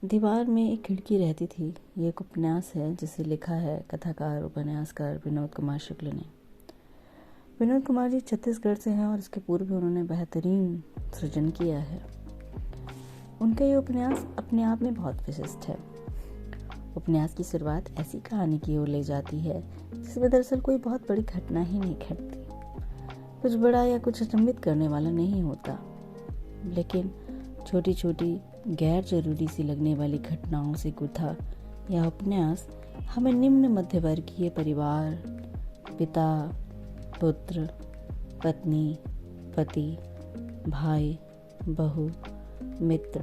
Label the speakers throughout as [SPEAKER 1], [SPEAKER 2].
[SPEAKER 1] दीवार में एक खिड़की रहती थी। ये एक उपन्यास है जिसे लिखा है कथाकार उपन्यासकार विनोद कुमार शुक्ल ने। विनोद कुमार जी छत्तीसगढ़ से हैं और इसके पूर्व भी उन्होंने बेहतरीन सृजन किया है। उनका ये उपन्यास अपने आप में बहुत विशिष्ट है। उपन्यास की शुरुआत ऐसी कहानी की ओर ले जाती है जिसमें दरअसल कोई बहुत बड़ी घटना ही नहीं घटती, कुछ बड़ा या कुछ अचंभित करने वाला नहीं होता, लेकिन छोटी छोटी गैर जरूरी सी लगने वाली घटनाओं से गुथा यह उपन्यास हमें निम्न मध्यवर्गीय परिवार, पिता, पुत्र, पत्नी, पति, भाई, बहू, मित्र,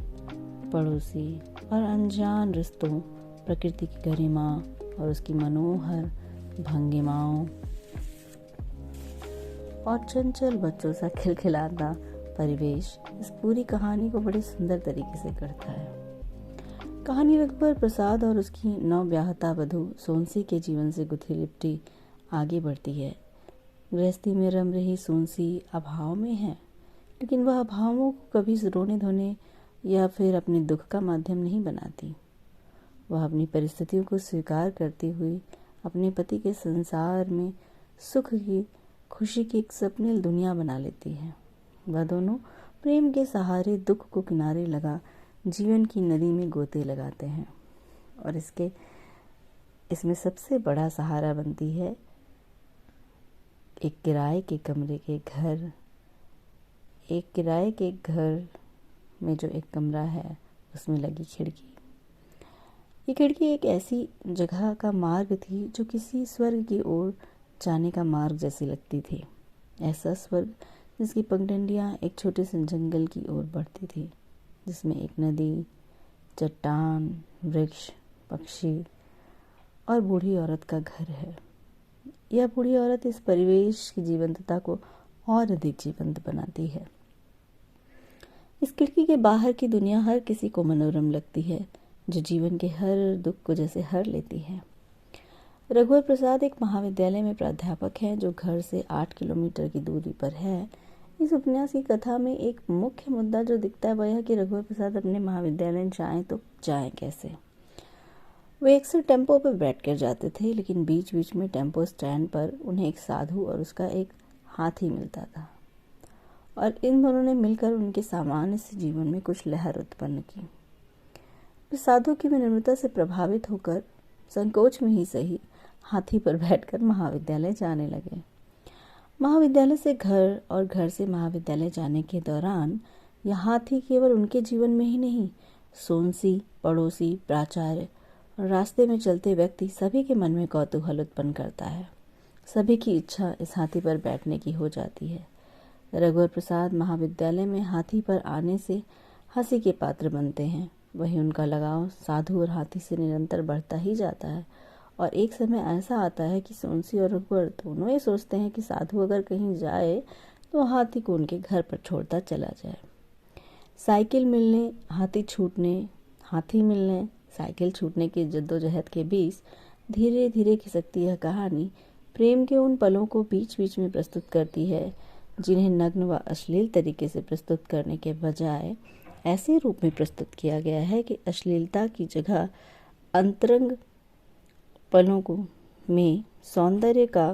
[SPEAKER 1] पड़ोसी और अनजान रिश्तों, प्रकृति की गरिमा और उसकी मनोहर भंगिमाओं और चंचल बच्चों सा खिलखिलाता परिवेश इस पूरी कहानी को बड़े सुंदर तरीके से करता है। कहानी रघुवर प्रसाद और उसकी नवब्याहता वधू सोनसी के जीवन से गुथी लिपटी आगे बढ़ती है। गृहस्थी में रम रही सोनसी अभाव में है, लेकिन वह अभावों को कभी रोने धोने या फिर अपने दुख का माध्यम नहीं बनाती। वह अपनी परिस्थितियों को स्वीकार करती हुई अपने पति के संसार में सुख की, खुशी की एक सपनेल दुनिया बना लेती है। वह दोनों प्रेम के सहारे दुख को किनारे लगा जीवन की नदी में गोते लगाते हैं और इसमें सबसे बड़ा सहारा बनती है एक किराए के घर में जो एक कमरा है उसमें लगी खिड़की। ये खिड़की एक ऐसी जगह का मार्ग थी जो किसी स्वर्ग की ओर जाने का मार्ग जैसी लगती थी। ऐसा स्वर्ग जिसकी पगडंडियां एक छोटे से जंगल की ओर बढ़ती थी, जिसमें एक नदी, चट्टान, वृक्ष, पक्षी और बूढ़ी औरत का घर है। यह बूढ़ी औरत इस परिवेश की जीवंतता को और अधिक जीवंत बनाती है। इस खिड़की के बाहर की दुनिया हर किसी को मनोरम लगती है, जो जीवन के हर दुख को जैसे हर लेती है। रघुवर प्रसाद एक महाविद्यालय में प्राध्यापक हैं जो घर से 8 किलोमीटर की दूरी पर है। इस उपन्यास की कथा में एक मुख्य मुद्दा जो दिखता है वह यह कि रघुवर प्रसाद अपने महाविद्यालय जाएं तो जाएं कैसे। वे अक्सर टेम्पो पर बैठकर जाते थे, लेकिन बीच बीच में टेम्पो स्टैंड पर उन्हें एक साधु और उसका एक हाथी मिलता था और इन दोनों ने मिलकर उनके सामान्य से जीवन में कुछ लहर उत्पन्न की। साधु की विनम्रता से प्रभावित होकर संकोच में ही सही हाथी पर बैठकर महाविद्यालय जाने लगे। महाविद्यालय से घर और घर से महाविद्यालय जाने के दौरान यह हाथी केवल उनके जीवन में ही नहीं, सोनसी, पड़ोसी, प्राचार्य और रास्ते में चलते व्यक्ति सभी के मन में कौतूहल उत्पन्न करता है। सभी की इच्छा इस हाथी पर बैठने की हो जाती है। रघुवर प्रसाद महाविद्यालय में हाथी पर आने से हंसी के पात्र बनते हैं। वही उनका लगाव साधु और हाथी से निरंतर बढ़ता ही जाता है और एक समय ऐसा आता है कि सोनसी और रघुवर दोनों ये सोचते हैं कि साधु अगर कहीं जाए तो हाथी को उनके घर पर छोड़ता चला जाए। साइकिल मिलने, हाथी मिलने, साइकिल छूटने की जद्दोजहद के बीच धीरे धीरे खिसकती यह कहानी प्रेम के उन पलों को बीच बीच में प्रस्तुत करती है जिन्हें नग्न व अश्लील तरीके से प्रस्तुत करने के बजाय ऐसे रूप में प्रस्तुत किया गया है कि अश्लीलता की जगह अंतरंग पलों को में सौंदर्य का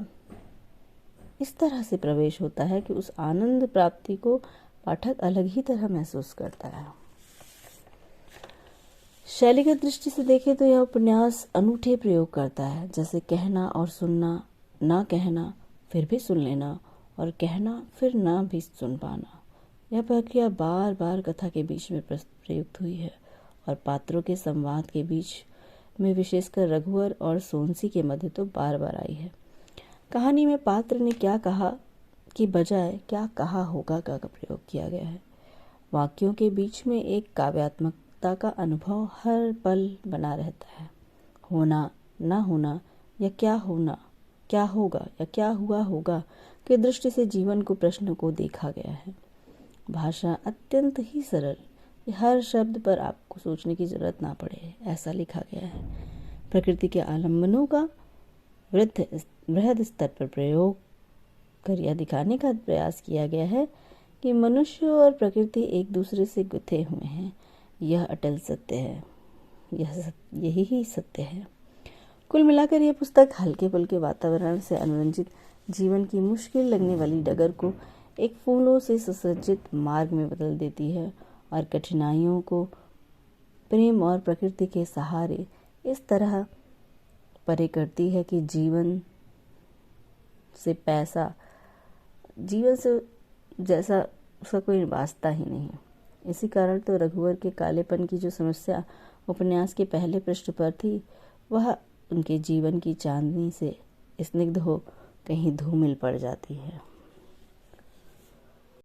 [SPEAKER 1] इस तरह से प्रवेश होता है कि उस आनंद प्राप्ति को पाठक अलग ही तरह महसूस करता है। शैलीगत दृष्टि से देखें तो यह उपन्यास अनूठे प्रयोग करता है, जैसे कहना और सुनना, ना कहना फिर भी सुन लेना और कहना फिर ना भी सुन पाना। यह प्रक्रिया बार बार कथा के बीच में प्रयुक्त हुई है और पात्रों के संवाद के बीच में विशेषकर रघुवर और सोनसी के मध्य तो बार बार आई है। कहानी में पात्र ने क्या कहा की बजाय क्या कहा होगा का प्रयोग किया गया है। वाक्यों के बीच में एक काव्यात्मकता का अनुभव हर पल बना रहता है। होना, ना होना या क्या होना, क्या होगा या क्या हुआ होगा की दृष्टि से जीवन को प्रश्नों को देखा गया है। भाषा अत्यंत ही सरल, हर शब्द पर आपको सोचने की जरूरत ना पड़े ऐसा लिखा गया है। प्रकृति के आलम्बनों का वृहद स्तर पर प्रयोग कर यह दिखाने का प्रयास किया गया है कि मनुष्य और प्रकृति एक दूसरे से गुथे हुए हैं। यह अटल सत्य है। यही ही सत्य है। कुल मिलाकर यह पुस्तक हल्के फुल्के वातावरण से अनुरंजित जीवन की मुश्किल लगने वाली डगर को एक फूलों से सुसज्जित मार्ग में बदल देती है और कठिनाइयों को प्रेम और प्रकृति के सहारे इस तरह परे करती है कि जीवन से जैसा उसका कोई वास्ता ही नहीं। इसी कारण तो रघुवर के कालेपन की जो समस्या उपन्यास के पहले पृष्ठ पर थी, वह उनके जीवन की चांदनी से स्निग्ध हो कहीं धूमिल पड़ जाती है।